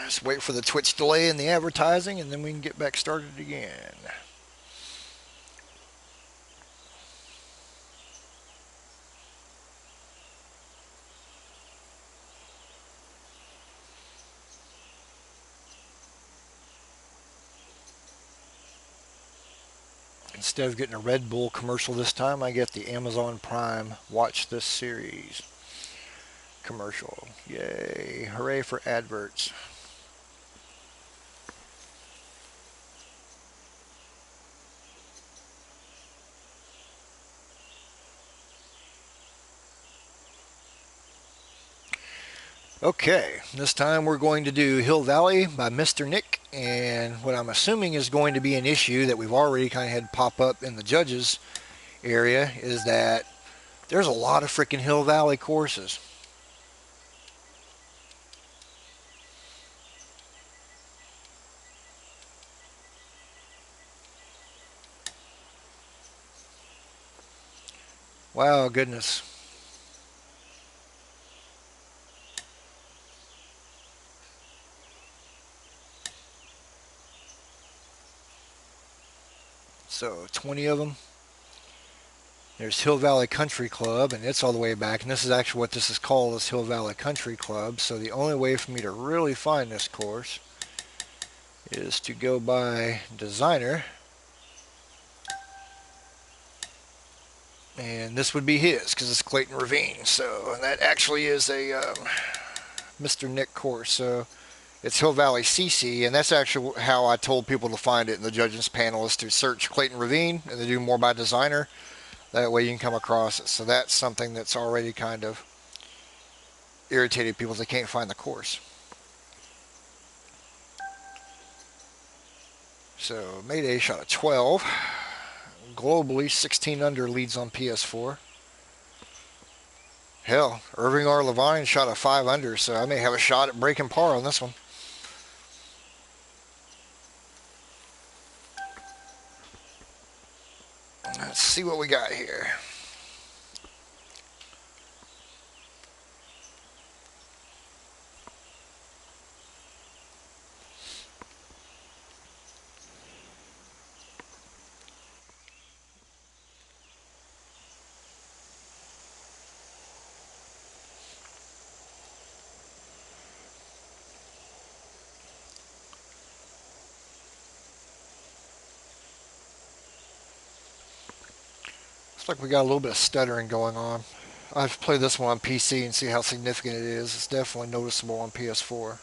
Just wait for the Twitch delay in the advertising, and then we can get back started again. Instead of getting a Red Bull commercial this time, I get the Amazon Prime Watch This Series commercial. Yay. Hooray for adverts. Okay, this time we're going to do Hill Valley by Mr. Nick, and what I'm assuming is going to be an issue that we've already kind of had pop up in the judges area is that there's a lot of freaking Hill Valley courses. Wow, goodness. So 20 of them. There's Hill Valley Country Club, and it's all the way back. And this is actually what this is called, is Hill Valley Country Club. So the only way for me to really find this course is to go by designer. And this would be his, because it's Clayton Ravine. So that actually is a Mr. Nick course. So it's Hill Valley CC, and that's actually how I told people to find it in the judges panel, is to search Clayton Ravine and then do more by designer. That way you can come across it. So that's something that's already kind of irritated people if they can't find the course. So Mayday shot a 12. Globally, 16 under leads on PS4. Hell, Irving R. Levine shot a 5 under, so I may have a shot at breaking par on this one. Let's see what we got here. Looks like we got a little bit of stuttering going on. I've played this one on PC and see how significant it is. It's definitely noticeable on PS4.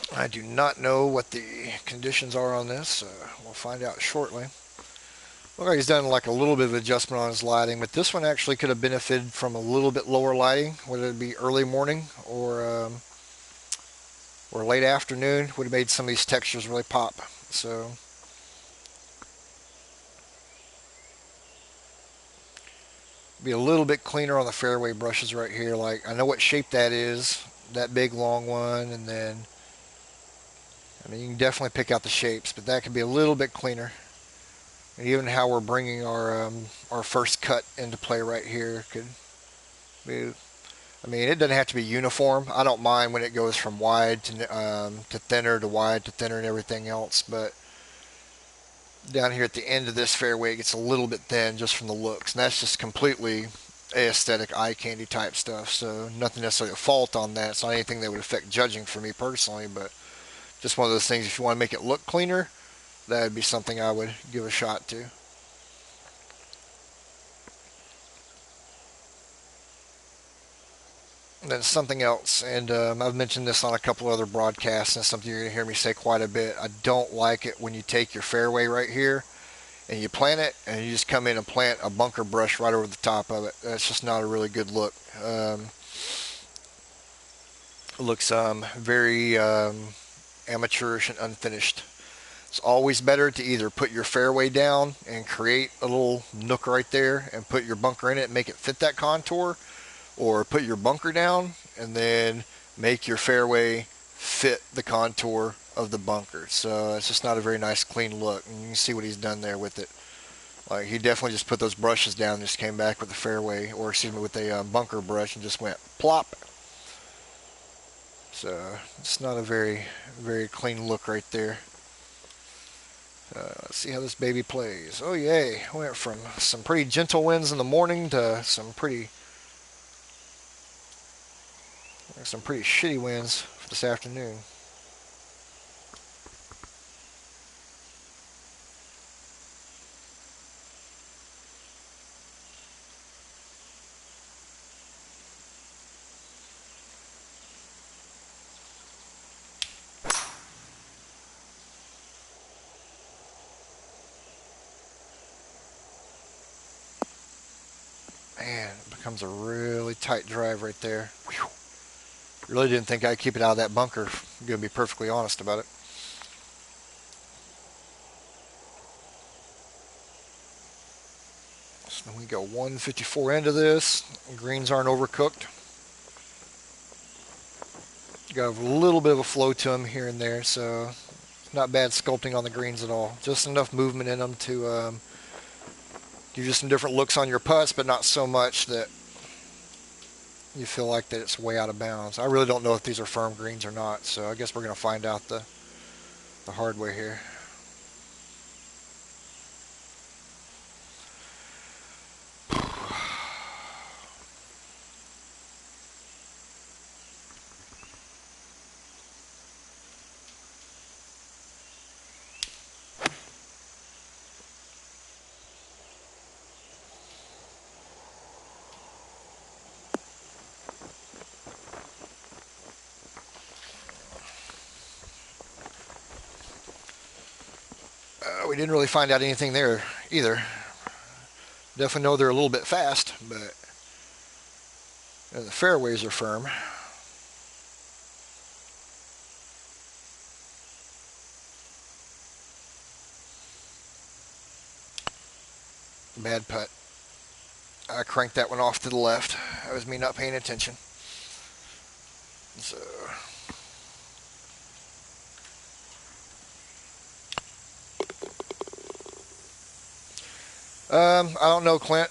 But I do not know what the conditions are on this. We'll find out shortly. Looks like he's done like a little bit of adjustment on his lighting, but this one actually could have benefited from a little bit lower lighting, whether it be early morning or late afternoon. Would have made some of these textures really pop. So be a little bit cleaner on the fairway brushes right here. Like, I know what shape that is, that big long one, and then I mean, you can definitely pick out the shapes, but that could be a little bit cleaner. And even how we're bringing our first cut into play right here could be. I mean, it doesn't have to be uniform. I don't mind when it goes from wide to thinner to wide to thinner and everything else, but down here at the end of this fairway, it gets a little bit thin just from the looks, and that's just completely aesthetic, eye candy type stuff. So nothing necessarily a fault on that. It's not anything that would affect judging for me personally, but just one of those things. If you want to make it look cleaner, that would be something I would give a shot to. And then something else, and I've mentioned this on a couple other broadcasts, and something you're going to hear me say quite a bit. I don't like it when you take your fairway right here and you plant it, and you just come in and plant a bunker brush right over the top of it. That's just not a really good look. It looks very amateurish and unfinished. It's always better to either put your fairway down and create a little nook right there and put your bunker in it and make it fit that contour, or put your bunker down and then make your fairway fit the contour of the bunker. So it's just not a very nice clean look, and you can see what he's done there with it. Like, he definitely just put those brushes down and just came back with the fairway, or excuse me, with a bunker brush and just went plop. So it's not a very, very clean look right there. Let's see how this baby plays. Oh yay! Went from some pretty gentle winds in the morning to some pretty shitty winds for this afternoon. Man, it becomes a really tight drive right there. Whew. Really didn't think I'd keep it out of that bunker. I'm gonna be perfectly honest about it. So we go 154 into this. Greens aren't overcooked. Got a little bit of a flow to them here and there, so not bad sculpting on the greens at all. Just enough movement in them to give you some different looks on your putts, but not so much that you feel like that it's way out of bounds. I really don't know if these are firm greens or not, so I guess we're going to find out the hard way here. We didn't really find out anything there either. Definitely know they're a little bit fast, but the fairways are firm. Bad putt. I cranked that one off to the left. That was me not paying attention. So I don't know, Clint.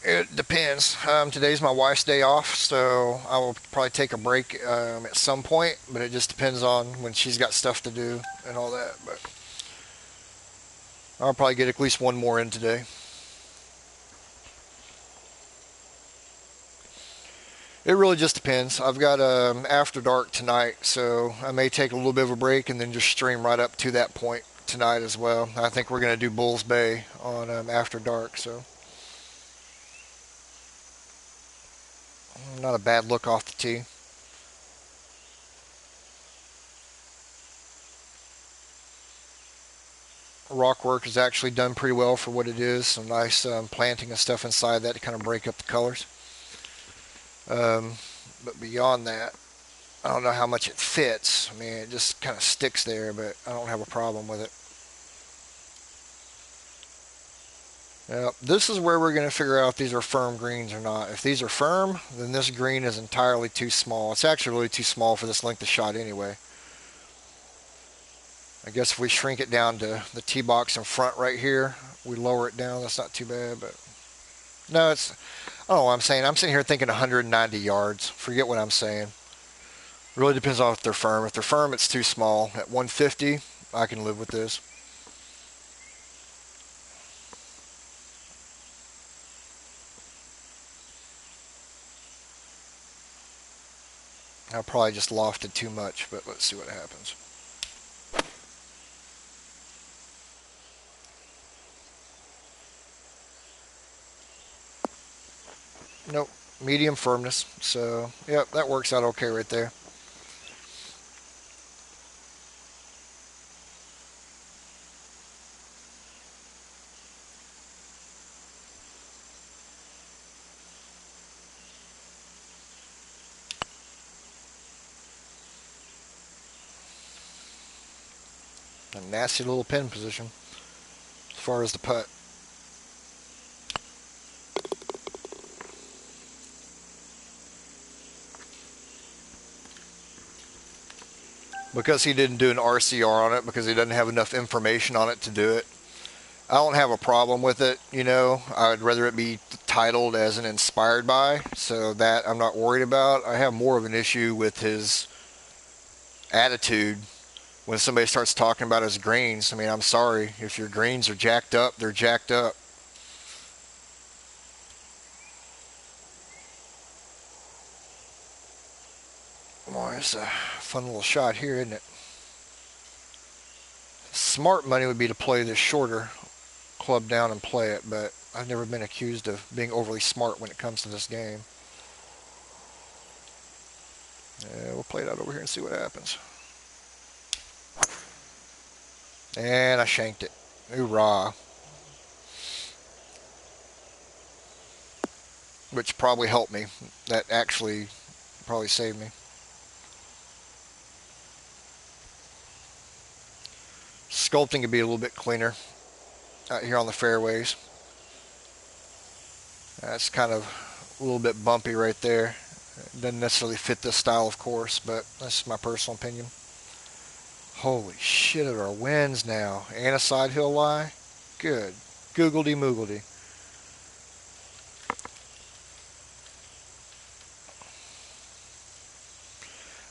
It depends. Today's my wife's day off, so I will probably take a break at some point, but it just depends on when she's got stuff to do and all that. But I'll probably get at least one more in today. It really just depends. I've got after dark tonight, so I may take a little bit of a break and then just stream right up to that point tonight as well. I think we're going to do Bulls Bay on after dark, so not a bad look off the tee. Rock work is actually done pretty well for what it is. Some nice planting and stuff inside that to kind of break up the colors. But beyond that, I don't know how much it fits. I mean, it just kind of sticks there, but I don't have a problem with it. Now, this is where we're going to figure out if these are firm greens or not. If these are firm, then this green is entirely too small. It's actually really too small for this length of shot anyway. I guess if we shrink it down to the tee box in front right here, we lower it down. That's not too bad, but no, it's. Oh, I'm saying I'm sitting here thinking 190 yards. Forget what I'm saying. Really depends on if they're firm. If they're firm, it's too small. At 150, I can live with this. I probably just lofted too much, but let's see what happens. Nope, medium firmness. So, yep, that works out okay right there. A nasty little pin position as far as the putt. Because he didn't do an RCR on it, because he doesn't have enough information on it to do it. I don't have a problem with it, you know. I'd rather it be titled as an inspired by, so that I'm not worried about. I have more of an issue with his attitude when somebody starts talking about his greens. I mean, I'm sorry. If your greens are jacked up, they're jacked up. Boy, it's a fun little shot here, isn't it? Smart money would be to play this shorter club down and play it, but I've never been accused of being overly smart when it comes to this game. We'll play it out over here and see what happens. And I shanked it. Hoorah. Which probably helped me. That actually probably saved me. Sculpting could be a little bit cleaner out here on the fairways. That's kind of a little bit bumpy right there. It doesn't necessarily fit this style, of course, but that's my personal opinion. Holy shit, it are winds now. And a side hill lie? Good. Googledy moogledy.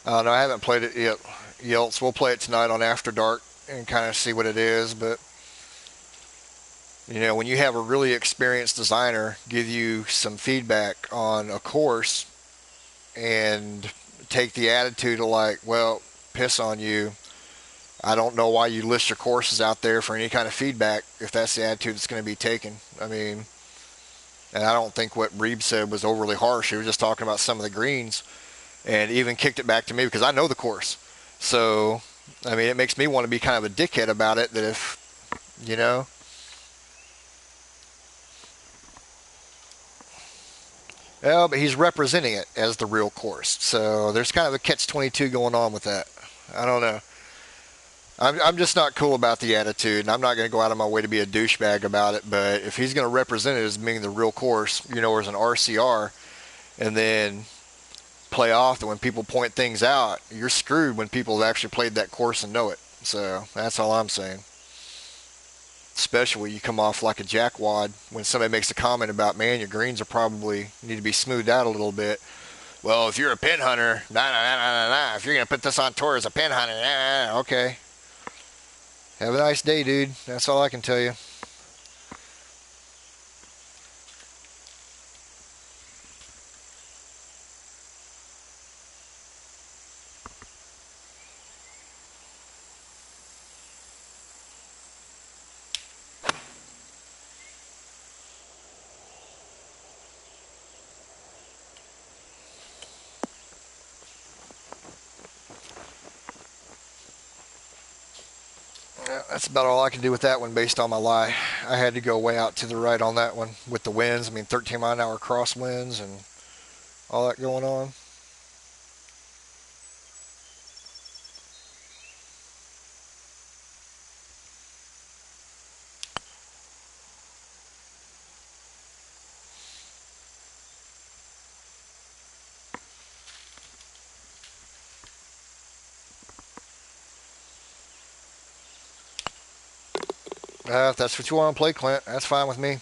No, I haven't played it yet, so we'll play it tonight on After Dark and kind of see what it is. But, you know, when you have a really experienced designer give you some feedback on a course and take the attitude of like, well, piss on you. I don't know why you list your courses out there for any kind of feedback if that's the attitude that's going to be taken. I mean, and I don't think what Reeb said was overly harsh. He was just talking about some of the greens and even kicked it back to me because I know the course. So, I mean, it makes me want to be kind of a dickhead about it that if, you know, well, but he's representing it as the real course. So there's kind of a catch-22 going on with that. I don't know. I'm just not cool about the attitude, and I'm not going to go out of my way to be a douchebag about it. But if he's going to represent it as being the real course, you know, as an RCR, and then play off that when people point things out, you're screwed when people have actually played that course and know it. So that's all I'm saying. Especially when you come off like a jackwad when somebody makes a comment about, man, your greens are probably need to be smoothed out a little bit. Well, if you're a pin hunter, nah. If you're going to put this on tour as a pin hunter, nah, okay. Have a nice day, dude. That's all I can tell you. That's about all I can do with that one based on my lie. I had to go way out to the right on that one with the winds. I mean, 13 mile an hour crosswinds and all that going on. If that's what you want to play, Clint, that's fine with me.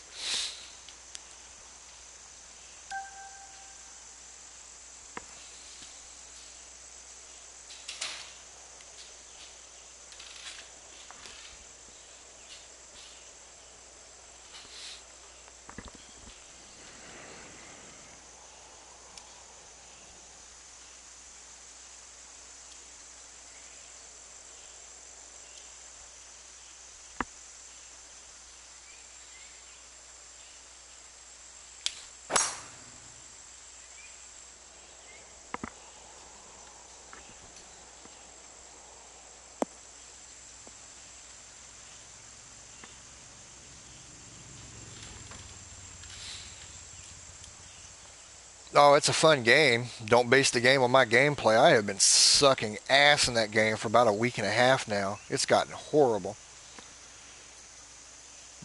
Oh, it's a fun game. Don't base the game on my gameplay. I have been sucking ass in that game for about a week and a half now. It's gotten horrible.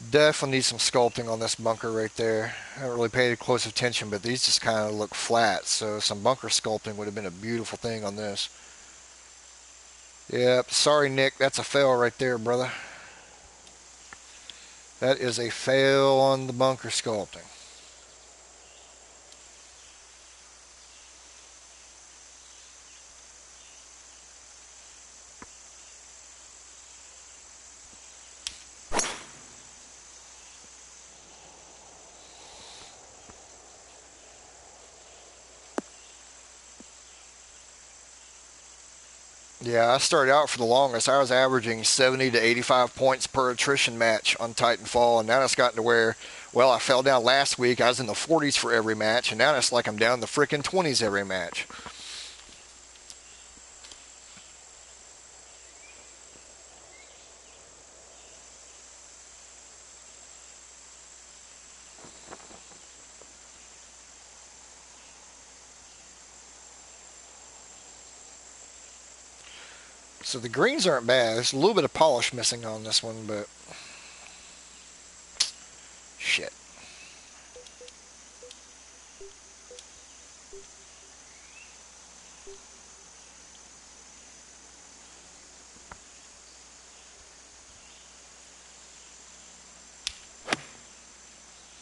Definitely need some sculpting on this bunker right there. I haven't really paid close attention, but these just kind of look flat. So some bunker sculpting would have been a beautiful thing on this. Yep, sorry Nick, that's a fail right there, brother. That is a fail on the bunker sculpting. Yeah, I started out for the longest. I was averaging 70 to 85 points per attrition match on Titanfall, and now it's gotten to where, well, I fell down last week. I was in the 40s for every match, and now it's like I'm down in the freaking 20s every match. So the greens aren't bad. There's a little bit of polish missing on this one, but shit.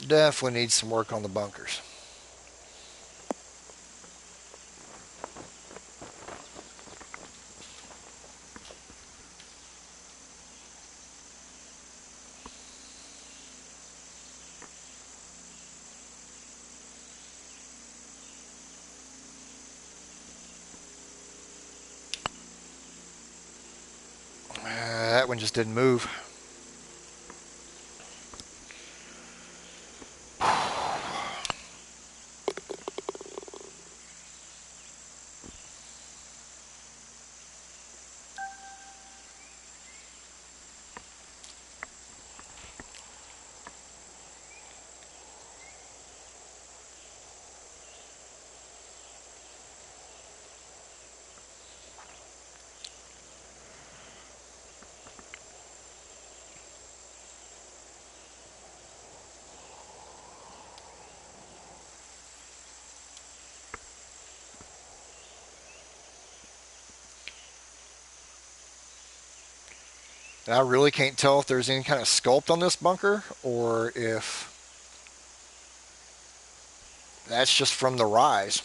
Definitely needs some work on the bunkers. That one just didn't move. And I really can't tell if there's any kind of sculpt on this bunker or if that's just from the rise.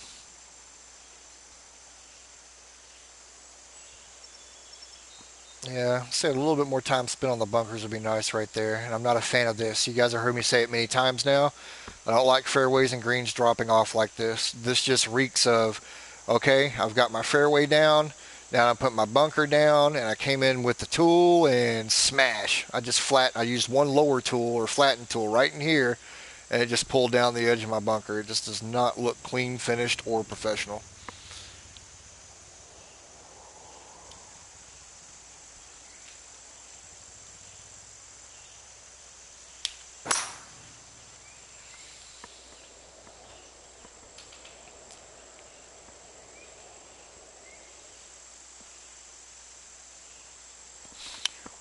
Yeah, say a little bit more time spent on the bunkers would be nice right there. And I'm not a fan of this. You guys have heard me say it many times now. I don't like fairways and greens dropping off like this. This just reeks of, okay, I've got my fairway down. Now I put my bunker down, and I came in with the tool and smash. I used one lower tool or flatten tool right in here, and it just pulled down the edge of my bunker. It just does not look clean, finished, or professional.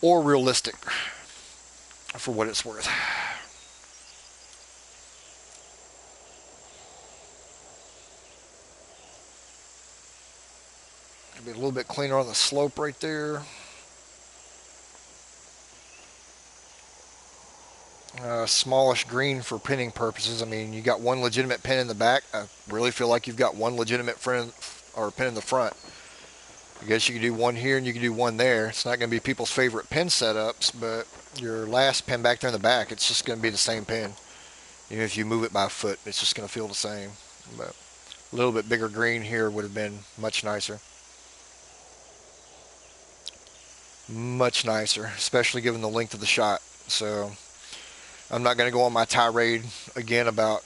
Or realistic, for what it's worth. Be a little bit cleaner on the slope right there. Smallish green for pinning purposes. I mean, you got one legitimate pin in the back. I really feel like you've got one legitimate pin in the front. I guess you can do one here and you can do one there. It's not going to be people's favorite pin setups, but your last pin back there in the back, it's just going to be the same pin. Even if you move it by a foot, it's just going to feel the same. But a little bit bigger green here would have been much nicer. Much nicer, especially given the length of the shot. So I'm not going to go on my tirade again about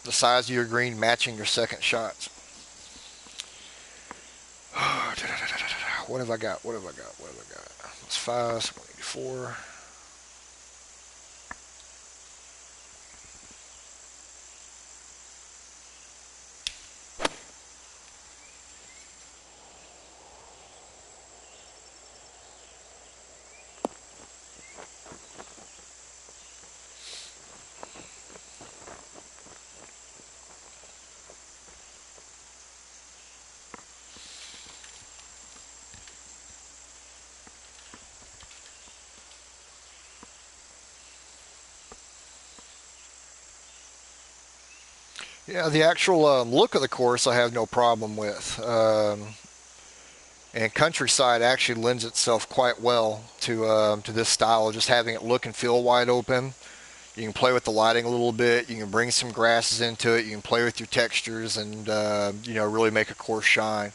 the size of your green matching your second shots. What have I got? What have I got? What have I got? It's 5, 184. Yeah, the actual look of the course I have no problem with. And countryside actually lends itself quite well to this style, just having it look and feel wide open. You can play with the lighting a little bit. You can bring some grasses into it. You can play with your textures and really make a course shine.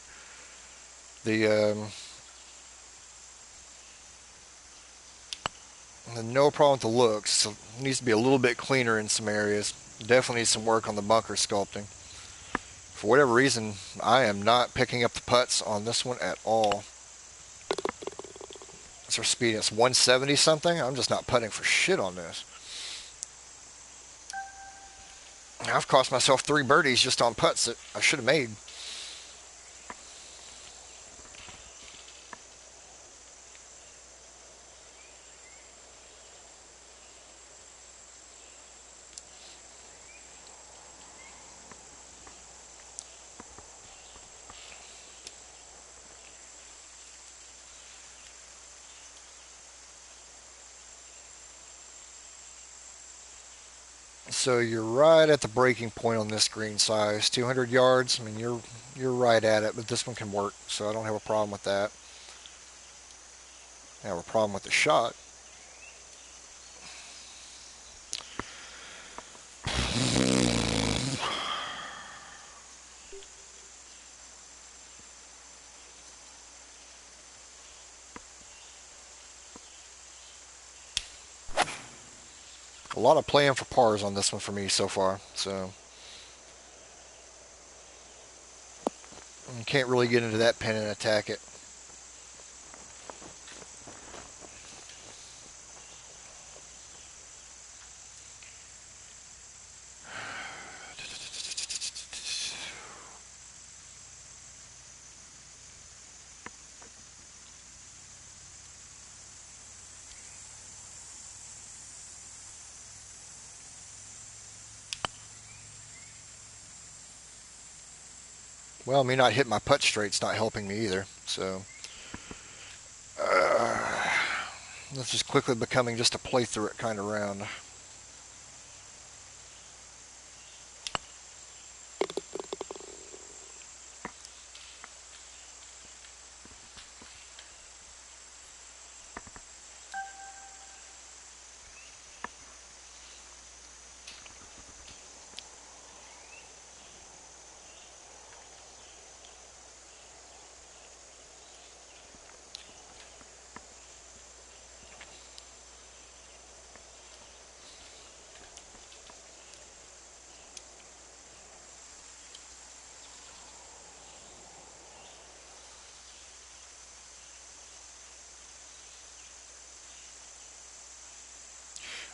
No problem with the looks. So it needs to be a little bit cleaner in some areas. Definitely needs some work on the bunker sculpting. For whatever reason, I am not picking up the putts on this one at all. What's our speed? It's 170 something. I'm just not putting for shit on this. I've cost myself 3 birdies just on putts that I should have made. So you're right at the breaking point on this green size, 200 yards. I mean, you're right at it, but this one can work, so I don't have a problem with that. I have a problem with the shot. A lot of playing for pars on this one for me so far, so you can't really get into that pin and attack it. Well, me not hitting my putt straight's not helping me either, so this is quickly becoming just a play through it kind of round.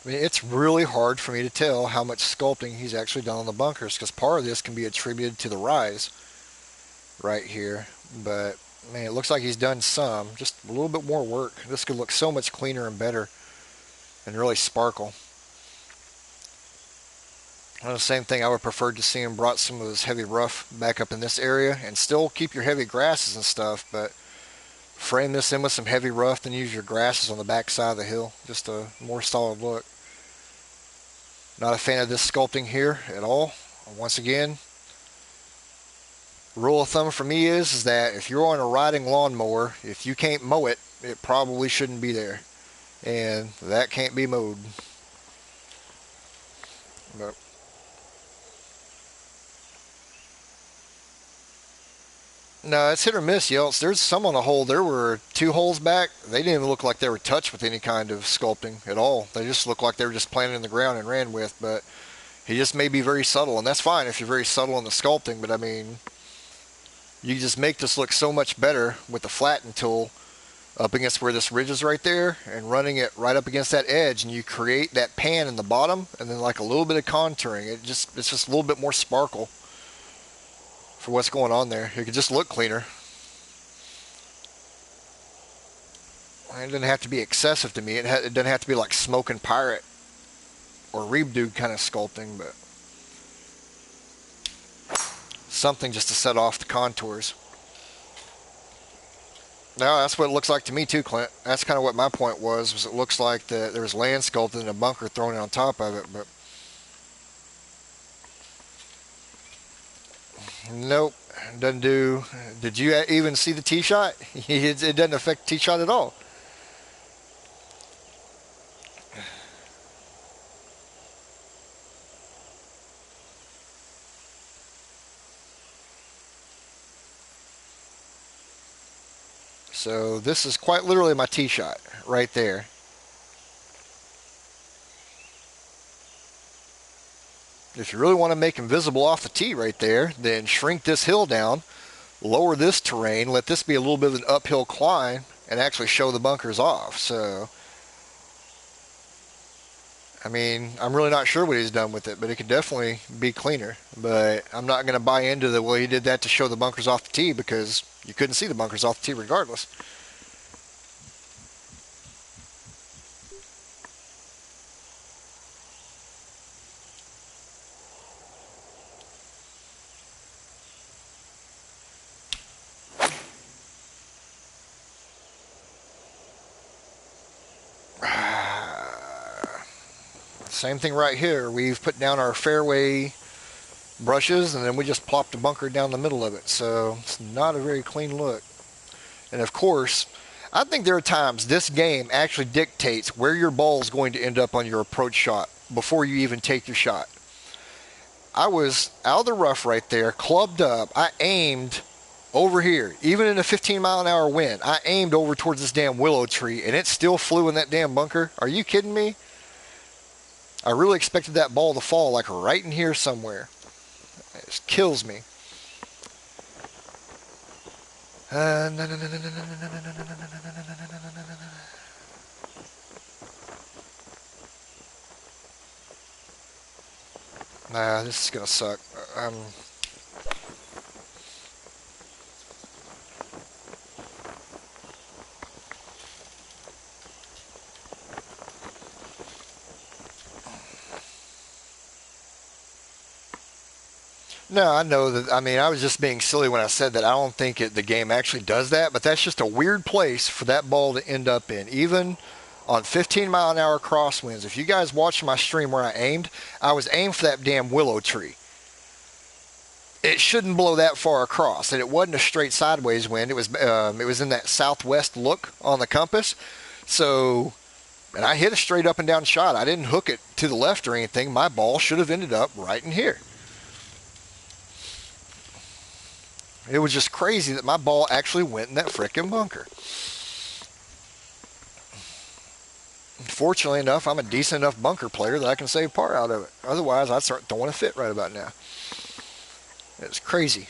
I mean, it's really hard for me to tell how much sculpting he's actually done on the bunkers because part of this can be attributed to the rise right here. But, man, it looks like he's done some. Just a little bit more work. This could look so much cleaner and better and really sparkle. The same thing, I would prefer to see him brought some of his heavy rough back up in this area and still keep your heavy grasses and stuff, but frame this in with some heavy rough, then use your grasses on the back side of the hill. Just a more solid look. Not a fan of this sculpting here at all. Once again, rule of thumb for me is that if you're on a riding lawnmower, if you can't mow it, it probably shouldn't be there. And that can't be mowed. But no, it's hit or miss, Yelts. There's some on the hole. There were 2 holes back. They didn't even look like they were touched with any kind of sculpting at all. They just looked like they were just planted in the ground and ran with. But he just may be very subtle, and that's fine if you're very subtle in the sculpting. But I mean, you just make this look so much better with the flatten tool up against where this ridge is right there and running it right up against that edge, and you create that pan in the bottom and then like a little bit of contouring. It's just a little bit more sparkle for what's going on there. It could just look cleaner. It doesn't have to be excessive to me. It doesn't have to be like Smoking Pirate or Reebdo kind of sculpting, but something just to set off the contours. No, that's what it looks like to me too, Clint. That's kind of what my point was it looks like there's land sculpted in a bunker thrown on top of it, but nope, doesn't do. Did you even see the tee shot? It doesn't affect the tee shot at all. So this is quite literally my tee shot right there. If you really want to make him visible off the tee right there, then shrink this hill down, lower this terrain, let this be a little bit of an uphill climb, and actually show the bunkers off. So, I mean, I'm really not sure what he's done with it, but it could definitely be cleaner. But I'm not going to buy into the, well, he did that to show the bunkers off the tee, because you couldn't see the bunkers off the tee regardless. Same thing right here. We've put down our fairway brushes, and then we just plopped a bunker down the middle of it. So it's not a very clean look. And of course, I think there are times this game actually dictates where your ball is going to end up on your approach shot before you even take your shot. I was out of the rough right there, clubbed up. I aimed over here, even in a 15-mile-an-hour wind. I aimed over towards this damn willow tree, and it still flew in that damn bunker. Are you kidding me? I really expected that ball to fall like right in here somewhere. It just kills me. Nah, this is gonna suck. No, I know that. I mean, I was just being silly when I said that. I don't think the game actually does that, but that's just a weird place for that ball to end up in, even on 15-mile-an-hour crosswinds. If you guys watched my stream where I was aimed for that damn willow tree. It shouldn't blow that far across, and it wasn't a straight sideways wind. It was in that southwest look on the compass. So, and I hit a straight up and down shot. I didn't hook it to the left or anything. My ball should have ended up right in here. It was just crazy that my ball actually went in that frickin' bunker. Fortunately enough, I'm a decent enough bunker player that I can save par out of it. Otherwise, I'd start throwing a fit right about now. It's crazy.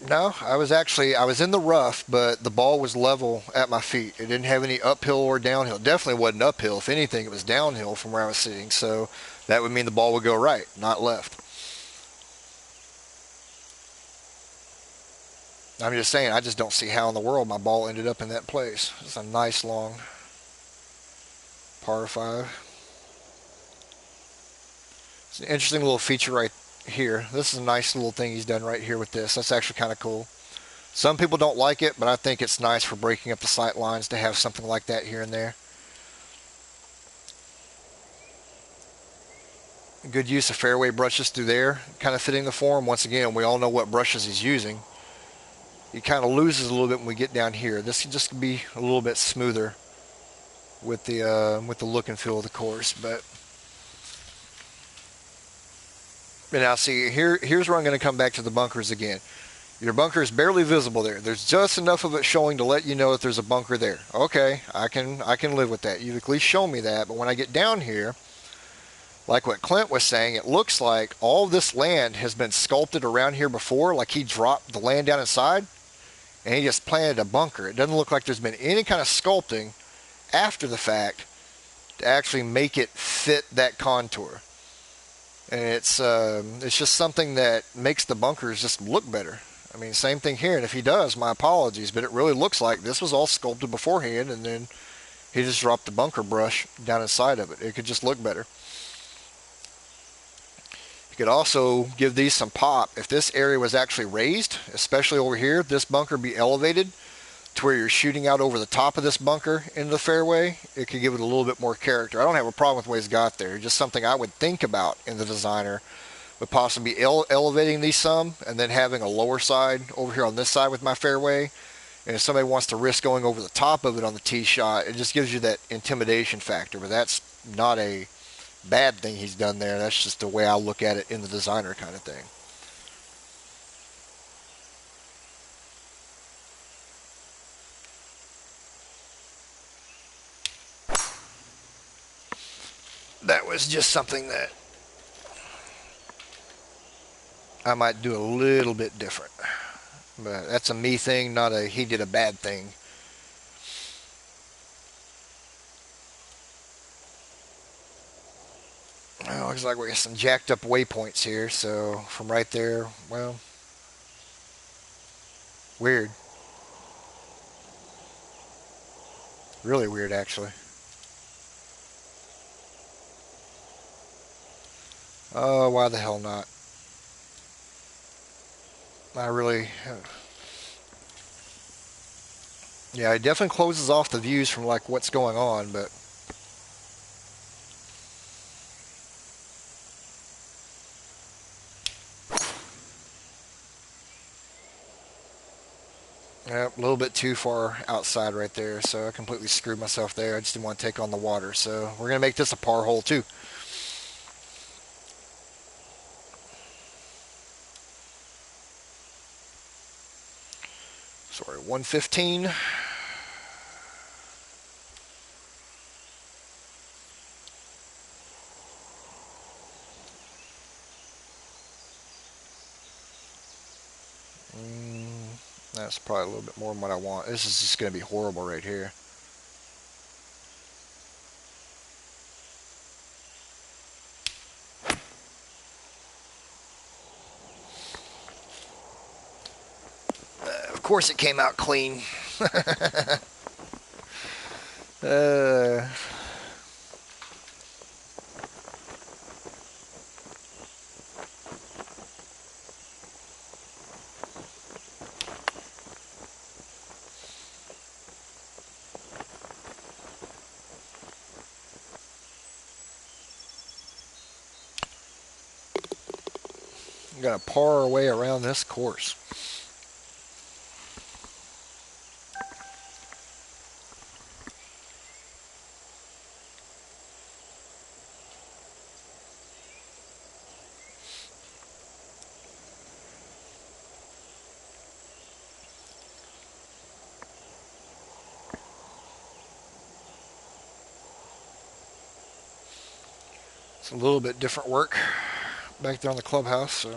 No, I was in the rough, but the ball was level at my feet. It didn't have any uphill or downhill. It definitely wasn't uphill. If anything, it was downhill from where I was sitting. So that would mean the ball would go right, not left. I'm just saying, I just don't see how in the world my ball ended up in that place. It's a nice long par 5. It's an interesting little feature right here. This is a nice little thing he's done right here with this. That's actually kind of cool. Some people don't like it, but I think it's nice for breaking up the sight lines to have something like that here and there. Good use of fairway brushes through there, kind of fitting the form. Once again, we all know what brushes he's using. He kind of loses a little bit when we get down here. This can just be a little bit smoother with the look and feel of the course, but. And now see, here's where I'm going to come back to the bunkers again. Your bunker is barely visible there. There's just enough of it showing to let you know that there's a bunker there. Okay, I can live with that. You've at least shown me that. But when I get down here, like what Clint was saying, it looks like all this land has been sculpted around here before, like he dropped the land down inside, and he just planted a bunker. It doesn't look like there's been any kind of sculpting after the fact to actually make it fit that contour. And it's just something that makes the bunkers just look better. I mean, same thing here. And if he does, my apologies, but it really looks like this was all sculpted beforehand, and then he just dropped the bunker brush down inside of it. It could just look better. You could also give these some pop. If this area was actually raised, especially over here, this bunker be elevated to where you're shooting out over the top of this bunker into the fairway, it could give it a little bit more character. I don't have a problem with what he's got there. Just something I would think about in the designer with possibly elevating these some and then having a lower side over here on this side with my fairway. And if somebody wants to risk going over the top of it on the tee shot, it just gives you that intimidation factor. But that's not a bad thing he's done there. That's just the way I look at it in the designer kind of thing. That was just something that I might do a little bit different. But that's a me thing, not a he did a bad thing. Well, looks like we got some jacked up waypoints here. So from right there, well, weird. Really weird, actually. Oh, why the hell not? I really, yeah, it definitely closes off the views from like what's going on, but yeah, a little bit too far outside right there. So I completely screwed myself there. I just didn't want to take on the water. So we're gonna make this a par hole too. Sorry, 115. That's probably a little bit more than what I want. This is just going to be horrible right here. Of course it came out clean. uh, I'm going to par our way around this course. It's a little bit different work back there on the clubhouse, so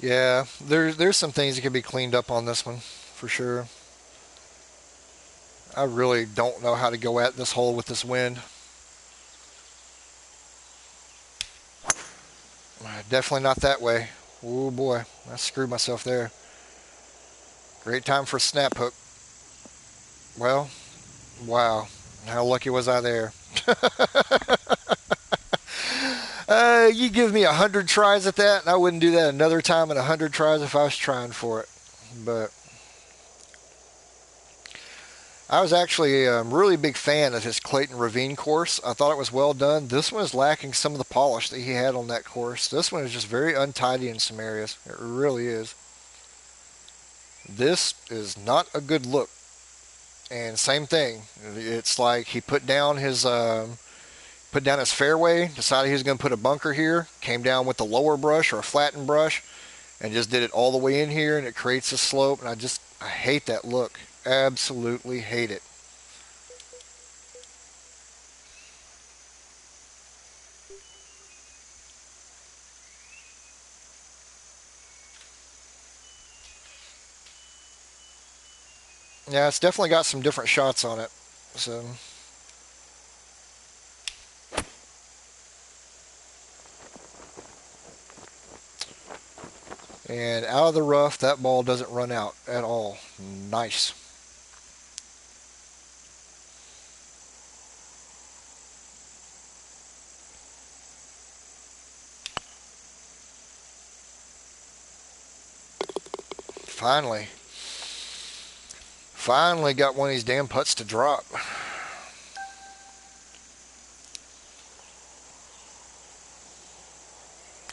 yeah, there's some things that can be cleaned up on this one for sure. I really don't know how to go at this hole with this wind. Definitely not that way. Oh boy, I screwed myself there. Great time for a snap hook. Well, wow, how lucky was I there? You give me 100 tries at that, and I wouldn't do that another time in 100 tries if I was trying for it. But I was actually a really big fan of his Clayton Ravine course. I thought it was well done. This one is lacking some of the polish that he had on that course. This one is just very untidy in some areas. It really is. This is not a good look. And same thing. It's like he put down his fairway, decided he was going to put a bunker here, came down with a lower brush or a flattened brush, and just did it all the way in here, and it creates a slope. And I hate that look. Absolutely hate it. Yeah, it's definitely got some different shots on it. So, and out of the rough, that ball doesn't run out at all. Nice. Finally. Finally got one of these damn putts to drop.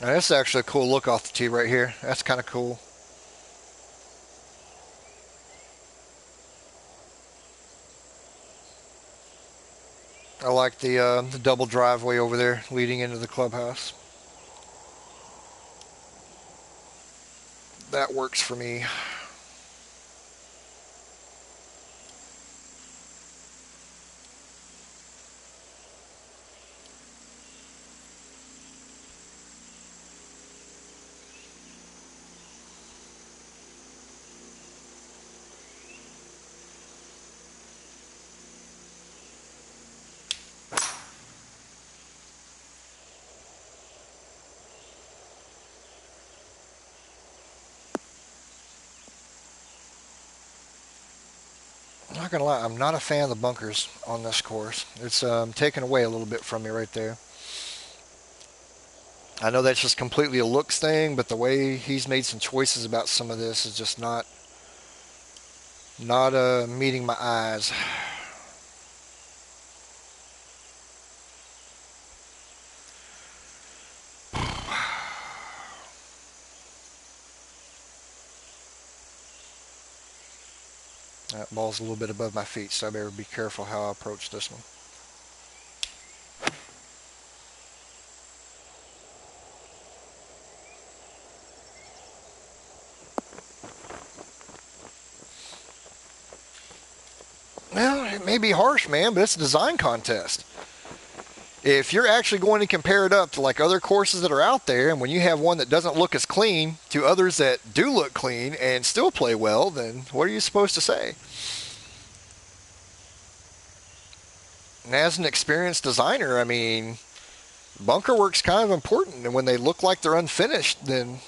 Now, that's actually a cool look off the tee right here. That's kind of cool. I like the double driveway over there leading into the clubhouse. That works for me. I'm not gonna lie, I'm not a fan of the bunkers on this course. It's taken away a little bit from me right there. I know that's just completely a looks thing, but the way he's made some choices about some of this is just not meeting my eyes. That ball's a little bit above my feet, so I better be careful how I approach this one. Well, it may be harsh, man, but it's a design contest. If you're actually going to compare it up to like other courses that are out there, and when you have one that doesn't look as clean to others that do look clean and still play well, then what are you supposed to say? And as an experienced designer, I mean, bunker work's kind of important, and when they look like they're unfinished, then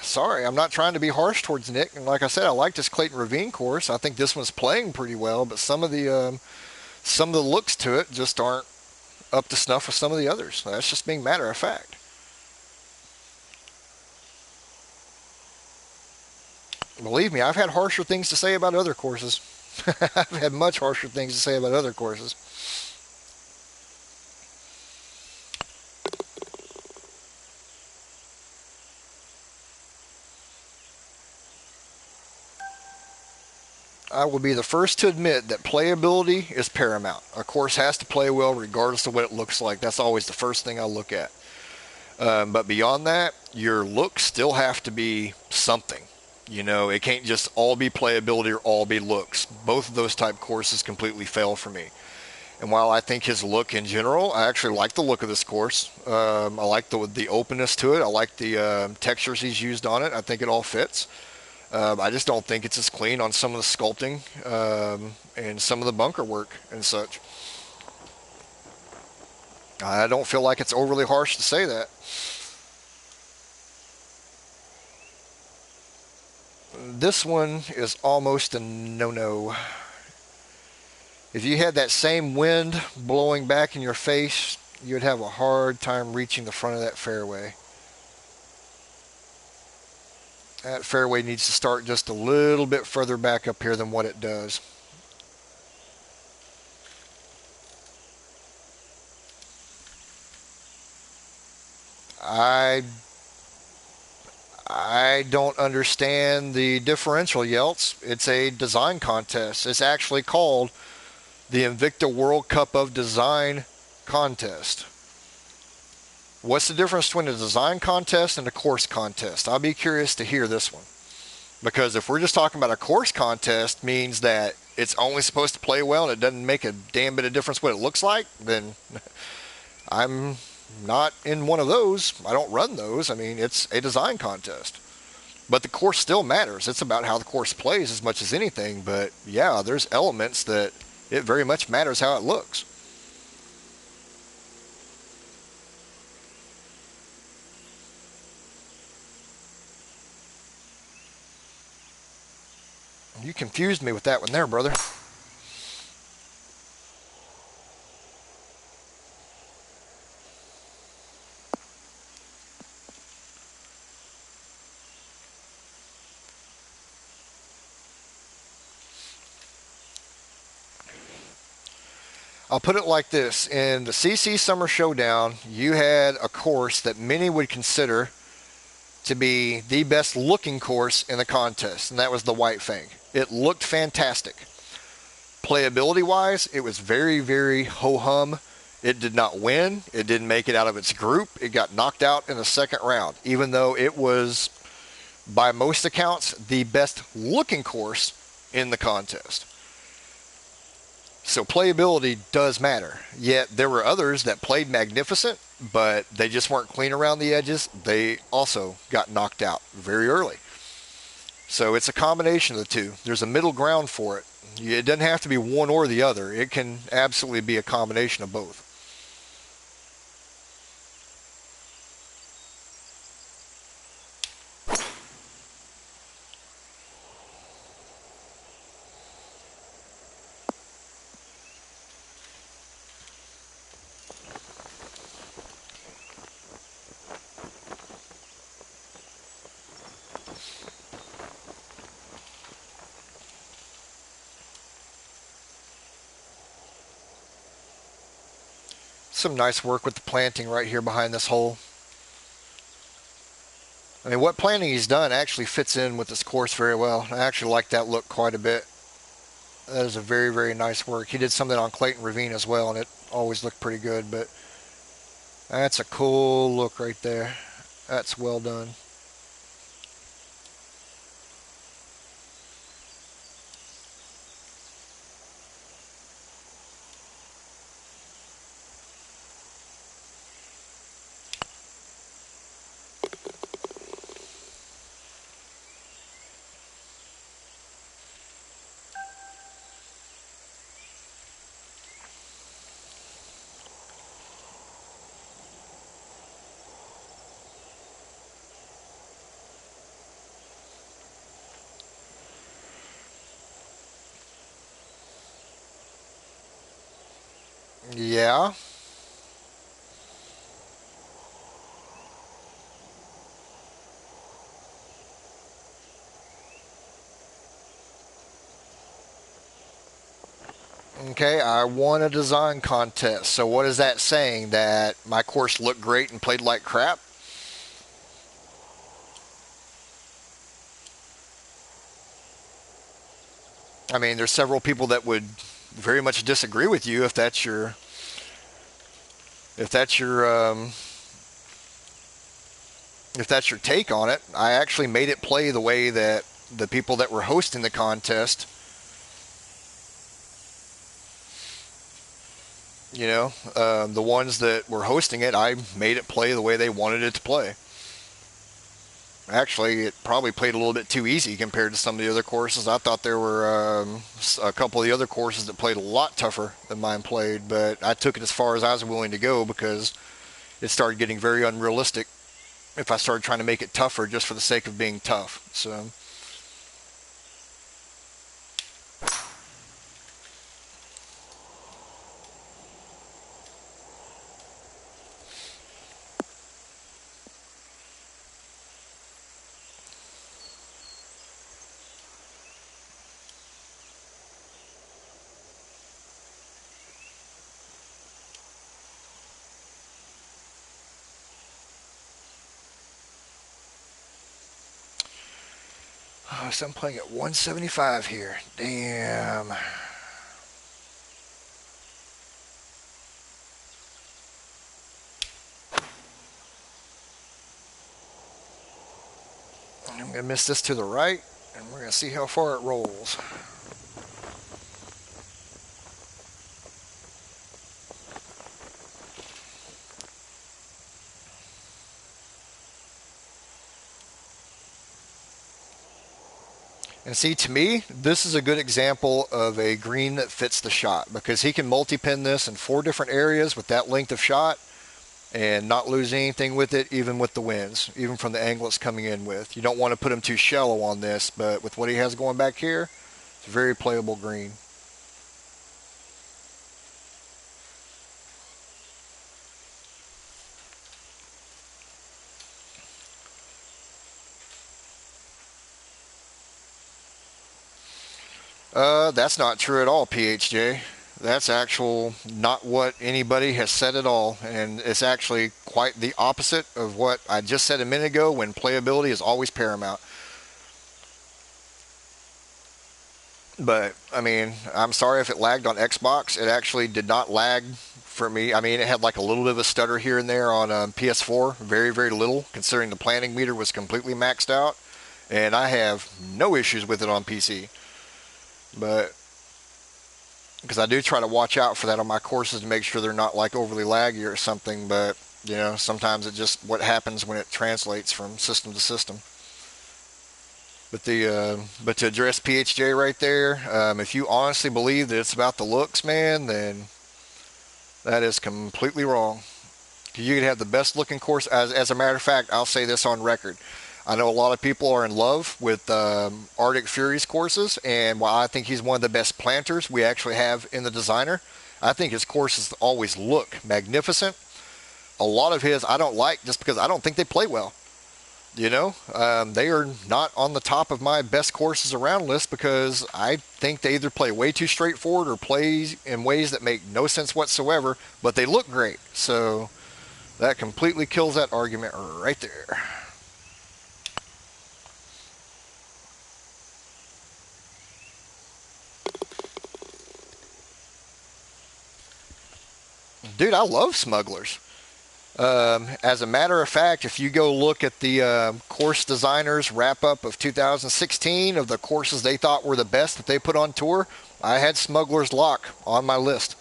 sorry, I'm not trying to be harsh towards Nick. And like I said, I like this Clayton Ravine course. I think this one's playing pretty well, but some of the looks to it just aren't up to snuff with some of the others. That's just being matter of fact. Believe me, I've had harsher things to say about other courses. I've had much harsher things to say about other courses. I will be the first to admit that playability is paramount. A course has to play well regardless of what it looks like. That's always the first thing I look at. But beyond that, your looks still have to be something. You know, it can't just all be playability or all be looks. Both of those type courses completely fail for me. And while I think his look in general, I actually like the look of this course. I like the openness to it. I like the textures he's used on it. I think it all fits. I just don't think it's as clean on some of the sculpting and some of the bunker work and such. I don't feel like it's overly harsh to say that. This one is almost a no-no. If you had that same wind blowing back in your face, you'd have a hard time reaching the front of that fairway. That fairway needs to start just a little bit further back up here than what it does. I I don't understand the differential, Yelts. It's a design contest. It's actually called the Invicta World Cup of Design Contest. What's the difference between a design contest and a course contest? I'll be curious to hear this one. Because if we're just talking about a course contest means that it's only supposed to play well and it doesn't make a damn bit of difference what it looks like, then I'm not in one of those. I don't run those. I mean, it's a design contest. But the course still matters. It's about how the course plays as much as anything. But yeah, there's elements that it very much matters how it looks. You confused me with that one there, brother. I'll put it like this. In the CC Summer Showdown, you had a course that many would consider to be the best looking course in the contest, and that was the White Fang. It looked fantastic. Playability wise, it was very, very ho-hum. It did not win. It didn't make it out of its group. It got knocked out in the second round, even though it was, by most accounts, the best looking course in the contest. So playability does matter. Yet there were others that played magnificent, but they just weren't clean around the edges. They also got knocked out very early. So it's a combination of the two. There's a middle ground for it. It doesn't have to be one or the other. It can absolutely be a combination of both. Some nice work with the planting right here behind this hole. I mean, what planting he's done actually fits in with this course very well. I actually like that look quite a bit. That is a very, very nice work. He did something on Clayton Ravine as well, and it always looked pretty good, but that's a cool look right there. That's well done. Yeah. Okay, I won a design contest. So what is that saying? That my course looked great and played like crap? I mean, there's several people that would very much disagree with you if that's your if that's your take on it. I actually made it play the way that the people that were hosting the contest, the ones that were hosting it, I made it play the way they wanted it to play. Actually, it probably played a little bit too easy compared to some of the other courses. I thought there were a couple of the other courses that played a lot tougher than mine played, but I took it as far as I was willing to go because it started getting very unrealistic if I started trying to make it tougher just for the sake of being tough. So, so I'm playing at 175 here. Damn. I'm going to miss this to the right, and we're going to see how far it rolls. And see, to me, this is a good example of a green that fits the shot because he can multi-pin this in 4 different areas with that length of shot and not lose anything with it, even with the winds, even from the angle it's coming in with. You don't want to put him too shallow on this, but with what he has going back here, it's a very playable green. That's not true at all, PHJ. That's actual not what anybody has said at all, and it's actually quite the opposite of what I just said a minute ago. When playability is always paramount. But I mean, I'm sorry if it lagged on Xbox. It actually did not lag for me. I mean, it had like a little bit of a stutter here and there on PS4, very very little, considering the planning meter was completely maxed out, and I have no issues with it on PC. But because I do try to watch out for that on my courses to make sure they're not like overly laggy or something. But you know, sometimes it just what happens when it translates from system to system. But to address PHJ right there, if you honestly believe that it's about the looks, man, then that is completely wrong. You could have the best looking course. As a matter of fact, I'll say this on record. I know a lot of people are in love with Arctic Fury's courses, and while I think he's one of the best planters we actually have in the designer, I think his courses always look magnificent. A lot of his I don't like just because I don't think they play well. You know, they are not on the top of my best courses around list because I think they either play way too straightforward or play in ways that make no sense whatsoever, but they look great. So that completely kills that argument right there. Dude, I love smugglers. As a matter of fact, if you go look at the course designers wrap up of 2016 of the courses they thought were the best that they put on tour, I had Smuggler's Lock on my list.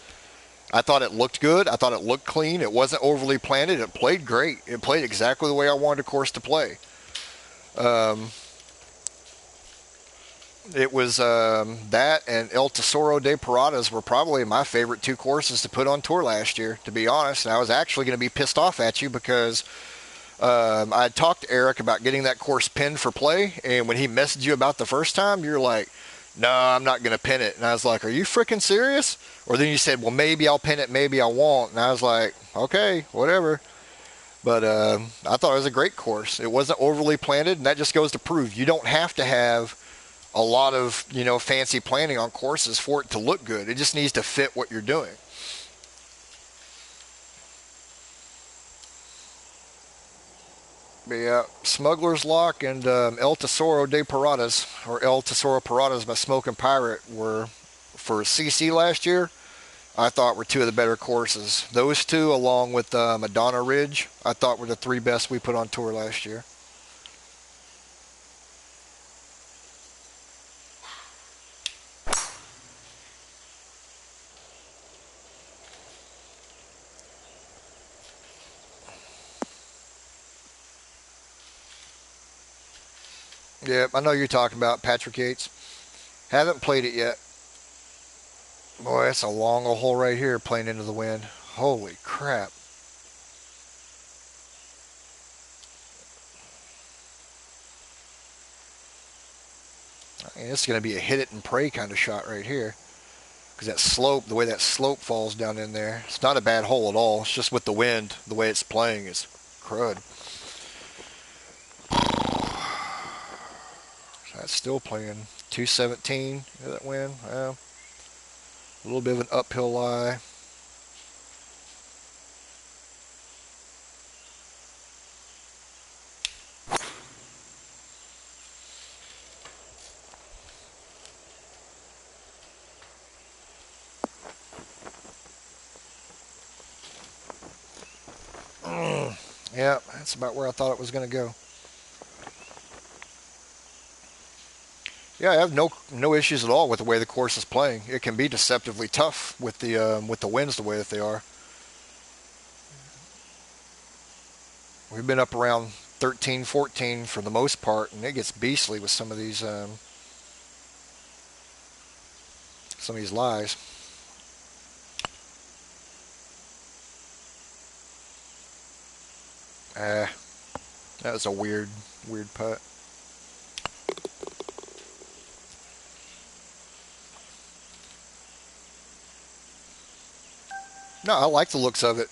I thought it looked good. I thought it looked clean. It wasn't overly planted. It played great. It played exactly the way I wanted a course to play. Um, it was that and El Tesoro de Paradas were probably my favorite two courses to put on tour last year, to be honest. And I was actually going to be pissed off at you because I had talked to Eric about getting that course pinned for play. And when he messaged you about the first time, you're like, no, I'm not going to pin it. And I was like, are you freaking serious? Or then you said, well, maybe I'll pin it, maybe I won't. And I was like, okay, whatever. But I thought it was a great course. It wasn't overly planted, and that just goes to prove you don't have to have a lot of fancy planning on courses for it to look good. It just needs to fit what you're doing. But yeah, Smuggler's Lock and El Tesoro de Paradas, or El Tesoro Paradas by Smoke and Pirate, were for CC last year. I thought were two of the better courses. Those two, along with Madonna Ridge, I thought were the three best we put on tour last year. Yeah, I know you're talking about Patrick Yates. Haven't played it yet. Boy, that's a long old hole right here playing into the wind. Holy crap. I mean, it's going to be a hit it and pray kind of shot right here. Because that slope, the way that slope falls down in there, it's not a bad hole at all. It's just with the wind, the way it's playing is crud. So that's still playing 217. That wind, well, a little bit of an uphill lie. Yeah, that's about where I thought it was going to go. Yeah, I have no issues at all with the way the course is playing. It can be deceptively tough with the winds the way that they are. We've been up around 13, 14 for the most part, and it gets beastly with some of these lies. Ah, that was a weird putt. No, I like the looks of it.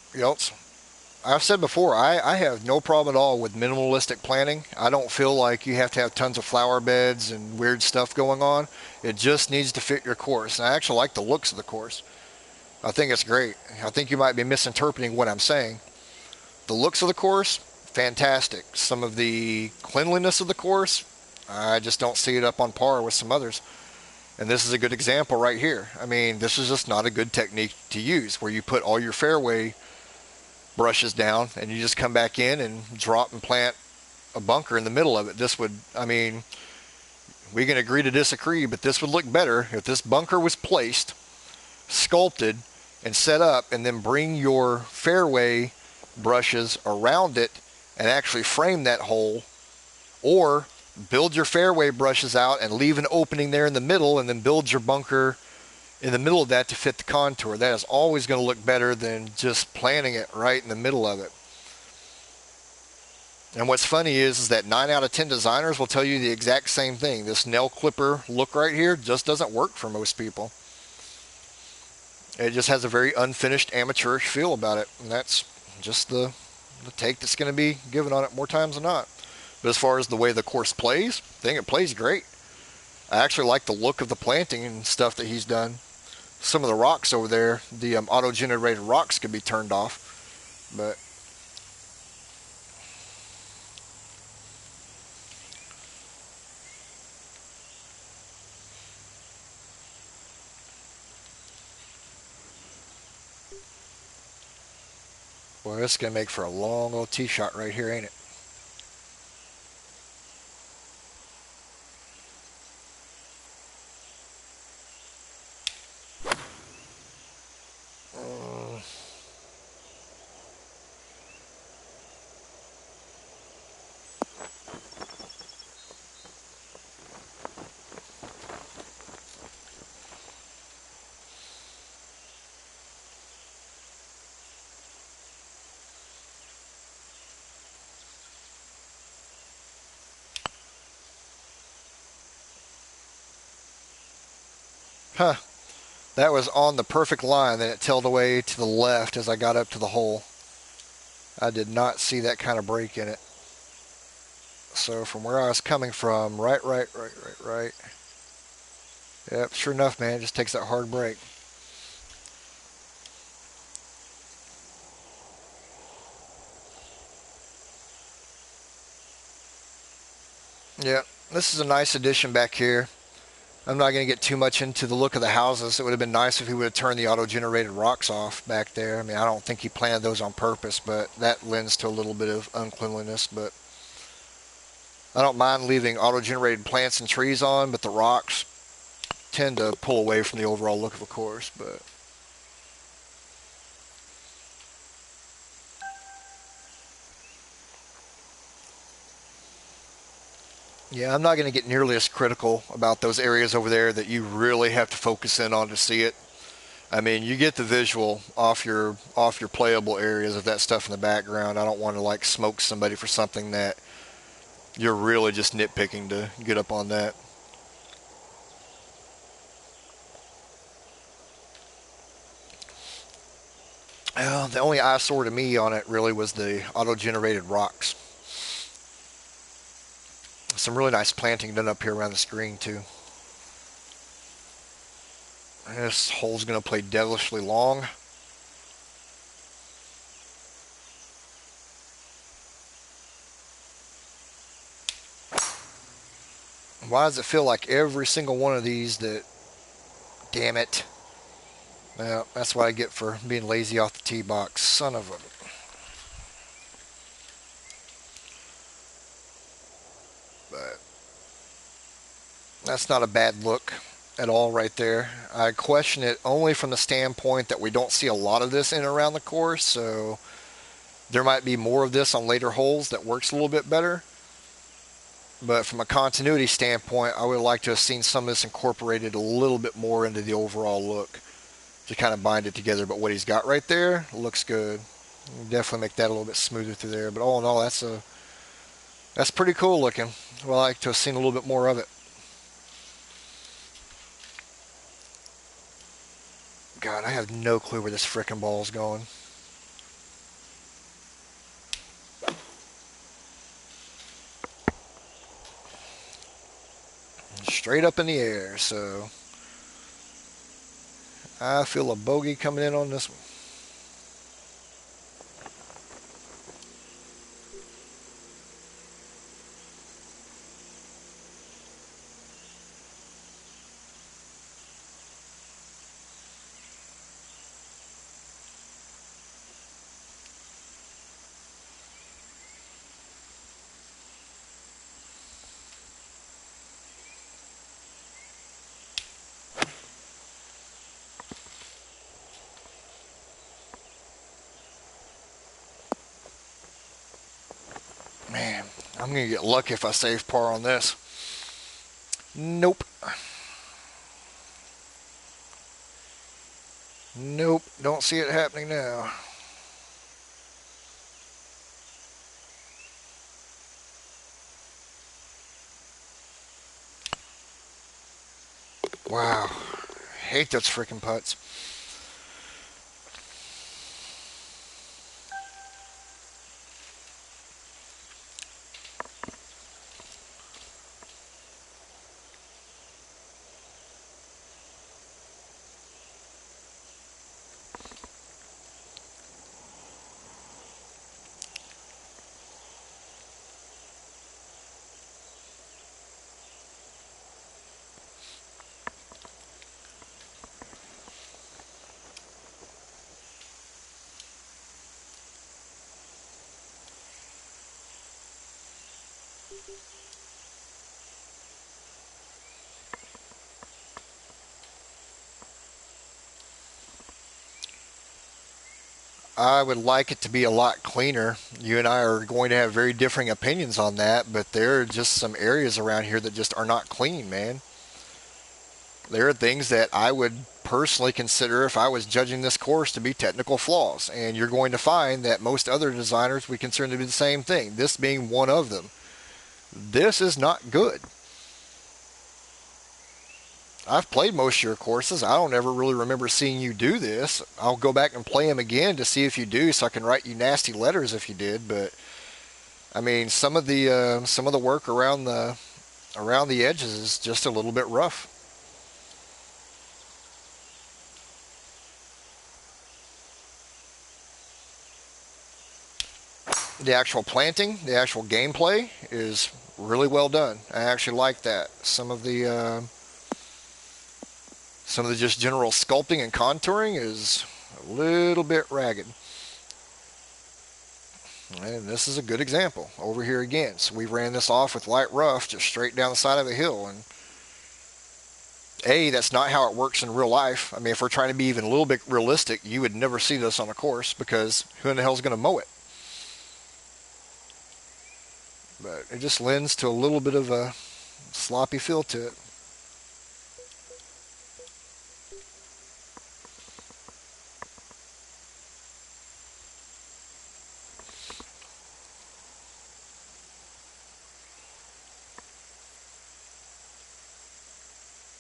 I've said before, I have no problem at all with minimalistic planning. I don't feel like you have to have tons of flower beds and weird stuff going on. It just needs to fit your course. And I actually like the looks of the course. I think it's great. I think you might be misinterpreting what I'm saying. The looks of the course, fantastic. Some of the cleanliness of the course, I just don't see it up on par with some others. And this is a good example right here. I mean, this is just not a good technique to use where you put all your fairway brushes down and you just come back in and drop and plant a bunker in the middle of it. This would, I mean, we can agree to disagree, but this would look better if this bunker was placed, sculpted, and set up, and then bring your fairway brushes around it and actually frame that hole, or build your fairway brushes out and leave an opening there in the middle and then build your bunker in the middle of that to fit the contour. That is always going to look better than just planting it right in the middle of it. And what's funny is that 9 out of 10 designers will tell you the exact same thing. This nail clipper look right here just doesn't work for most people. It just has a very unfinished amateurish feel about it. And that's just the take that's going to be given on it more times than not. But as far as the way the course plays, I think it plays great. I actually like the look of the planting and stuff that he's done. Some of the rocks over there, the auto-generated rocks could be turned off. But boy, this is going to make for a long old tee shot right here, ain't it? Huh. That was on the perfect line, then it tailed away to the left as I got up to the hole. I did not see that kind of break in it. So from where I was coming from, right. Yep, sure enough, man, it just takes that hard break. Yep, this is a nice addition back here. I'm not going to get too much into the look of the houses. It would have been nice if he would have turned the auto-generated rocks off back there. I mean, I don't think he planted those on purpose, but that lends to a little bit of uncleanliness. But I don't mind leaving auto-generated plants and trees on, but the rocks tend to pull away from the overall look of a course. But yeah, I'm not going to get nearly as critical about those areas over there that you really have to focus in on to see it. I mean, you get the visual off your playable areas of that stuff in the background. I don't want to like smoke somebody for something that you're really just nitpicking to get up on that. The only eyesore to me on it really was the auto-generated rocks. Some really nice planting done up here around the screen too. This hole's going to play devilishly long. Why does it feel like every single one of these that... Damn it. Well, that's what I get for being lazy off the tee box. Son of a... But that's not a bad look at all right there. I question it only from the standpoint that we don't see a lot of this in and around the course, so there might be more of this on later holes that works a little bit better. But from a continuity standpoint, I would like to have seen some of this incorporated a little bit more into the overall look to kind of bind it together. But what he's got right there looks good. Definitely make that a little bit smoother through there. But all in all, that's pretty cool looking. Well, I like to have seen a little bit more of it. God, I have no clue where this frickin' ball is going. Straight up in the air, so I feel a bogey coming in on this one. Man, I'm going to get lucky if I save par on this. Nope. Nope. Don't see it happening now. Wow. Hate those freaking putts. I would like it to be a lot cleaner. You and I are going to have very differing opinions on that, but there are just some areas around here that just are not clean, man. There are things that I would personally consider if I was judging this course to be technical flaws, and you're going to find that most other designers would consider them to be the same thing, this being one of them. This is not good. I've played most of your courses. I don't ever really remember seeing you do this. I'll go back and play them again to see if you do, so I can write you nasty letters if you did. But I mean, some of the work around the edges is just a little bit rough. The actual planting, the actual gameplay is really well done. I actually like that. Some of the just general sculpting and contouring is a little bit ragged. And this is a good example over here again. So we ran this off with light rough just straight down the side of a hill. And that's not how it works in real life. I mean, if we're trying to be even a little bit realistic, you would never see this on a course because who in the hell is going to mow it? But it just lends to a little bit of a sloppy feel to it.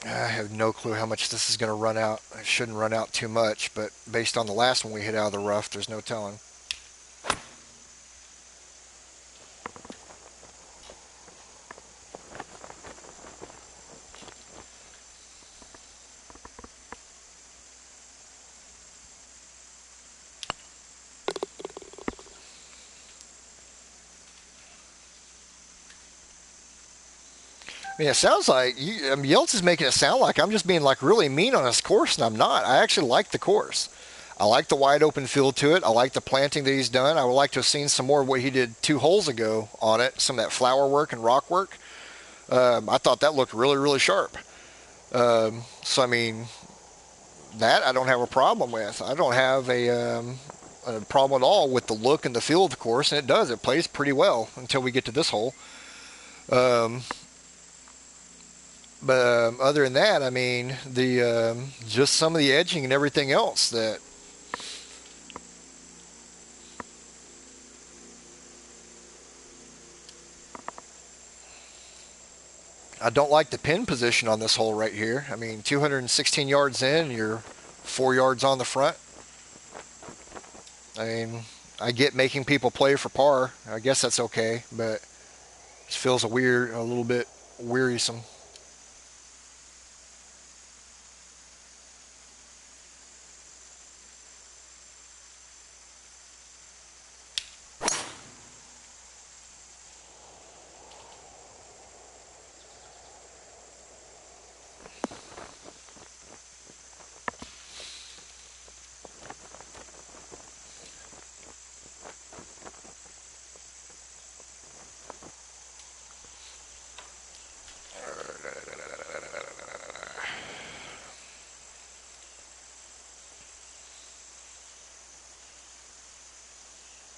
I have no clue how much this is going to run out. It shouldn't run out too much, but based on the last one we hit out of the rough, there's no telling. I mean, it sounds like Yelts is making it sound like I'm just being like really mean on this course, and I'm not. I actually like the course. I like the wide open feel to it. I like the planting that he's done. I would like to have seen some more of what he did 2 holes ago on it, some of that flower work and rock work. I thought that looked really, really sharp. So, I mean, that I don't have a problem with. I don't have a problem at all with the look and the feel of the course, and it does. It plays pretty well until we get to this hole. Um, but other than that, I mean, the just some of the edging and everything else that I don't like the pin position on this hole right here. I mean, 216 yards in, you're 4 yards on the front. I mean, I get making people play for par. I guess that's okay, but it feels a little bit wearisome.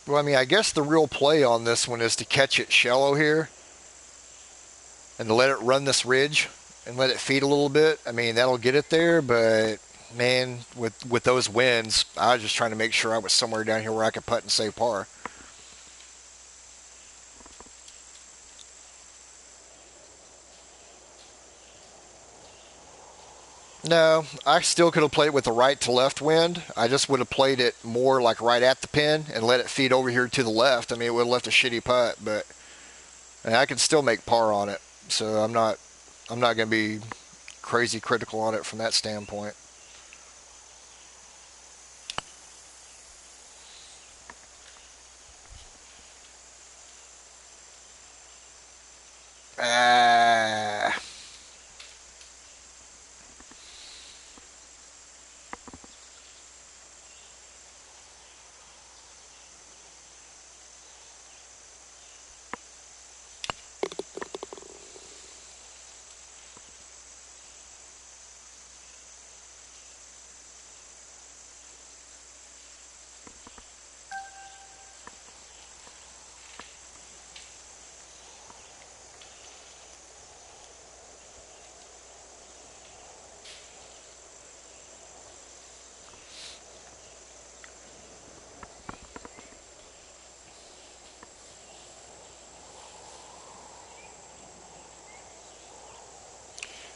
Well, I mean, I guess the real play on this one is to catch it shallow here and to let it run this ridge and let it feed a little bit. I mean, that'll get it there, but man, with those winds, I was just trying to make sure I was somewhere down here where I could putt and save par. No, I still could have played it with the right to left wind. I just would have played it more like right at the pin and let it feed over here to the left. I mean, it would have left a shitty putt, but and I can still make par on it. So I'm not going to be crazy critical on it from that standpoint. Ah,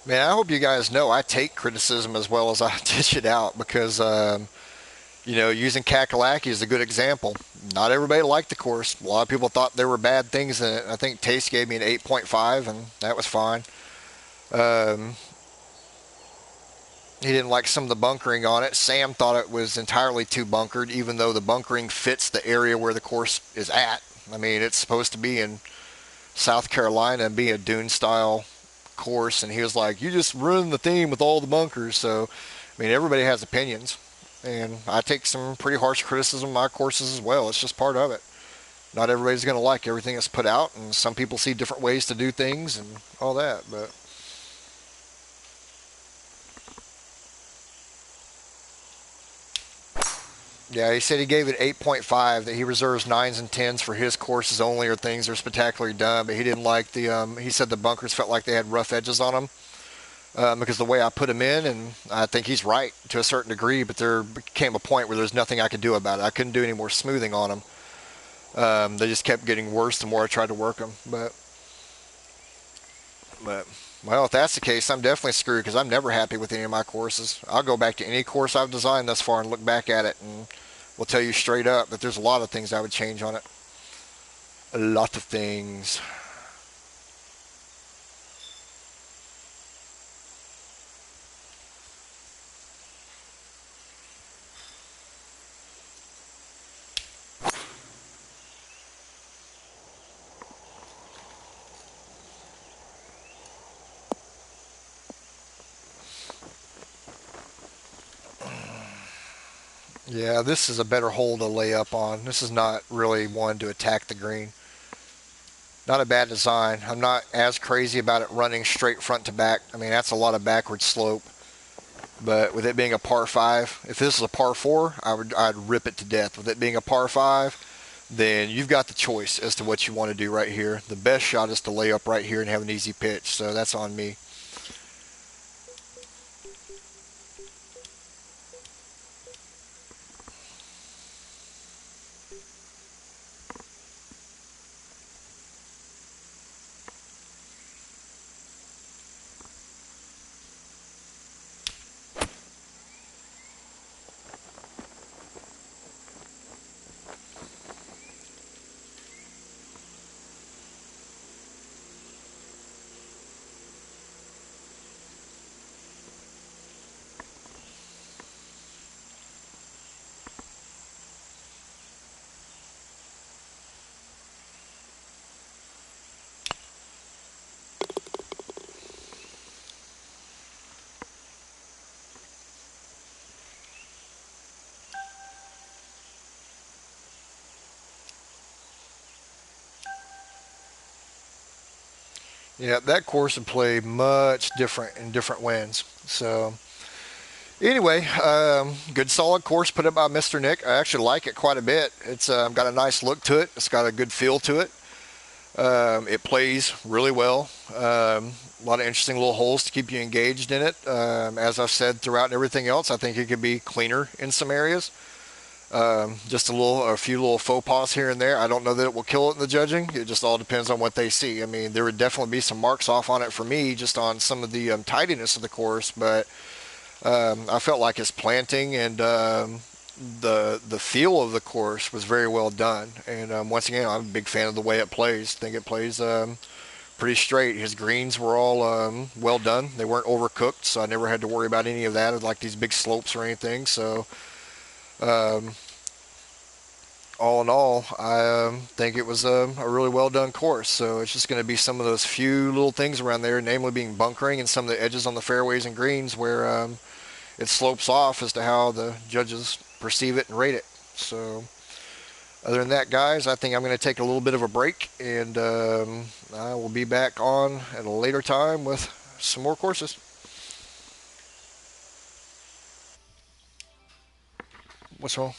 man, I hope you guys know I take criticism as well as I dish it out because using Kakalaki is a good example. Not everybody liked the course. A lot of people thought there were bad things in it. I think Taste gave me an 8.5, and that was fine. Um, he didn't like some of the bunkering on it. Sam thought it was entirely too bunkered, even though the bunkering fits the area where the course is at. I mean, it's supposed to be in South Carolina and be a dune style course, and he was like, "You just ruined the theme with all the bunkers." So, I mean, everybody has opinions, and I take some pretty harsh criticism of my courses as well. It's just part of it. Not everybody's going to like everything that's put out, and some people see different ways to do things and all that. But yeah, he said he gave it 8.5. That he reserves nines and tens for his courses only, or things that are spectacularly done. But he didn't like the. He said the bunkers felt like they had rough edges on them because the way I put them in, and I think he's right to a certain degree. But there came a point where there's nothing I could do about it. I couldn't do any more smoothing on them. They just kept getting worse the more I tried to work them. But well, if that's the case, I'm definitely screwed because I'm never happy with any of my courses. I'll go back to any course I've designed thus far and look back at it, and will tell you straight up that there's a lot of things I would change on it. A lot of things. Yeah, this is a better hole to lay up on. This is not really one to attack the green. Not a bad design. I'm not as crazy about it running straight front to back. I mean, that's a lot of backward slope. But with it being a par five, if this is a par four, I'd rip it to death. With it being a par five, then you've got the choice as to what you want to do right here. The best shot is to lay up right here and have an easy pitch. So that's on me. Yeah, that course would play much different in different winds. So Anyway, good solid course put up by Mr. Nick. I actually like it quite a bit. It's got a nice look to it. It's got a good feel to it. It plays really well. A lot of interesting little holes to keep you engaged in it. As I've said throughout and everything else, I think it could be cleaner in some areas. Just a few little faux pas here and there. I don't know that it will kill it in the judging. It just all depends on what they see. I mean, there would definitely be some marks off on it for me, just on some of the tidiness of the course. But I felt like his planting and the feel of the course was very well done. And once again, I'm a big fan of the way it plays. I think it plays pretty straight. His greens were all well done. They weren't overcooked, so I never had to worry about any of that, like these big slopes or anything. So um, all in all, I think it was a really well done course. So it's just going to be some of those few little things around there, namely being bunkering and some of the edges on the fairways and greens where it slopes off as to how the judges perceive it and rate it. So other than that, guys, I think I'm going to take a little bit of a break, and I will be back on at a later time with some more courses. What's wrong?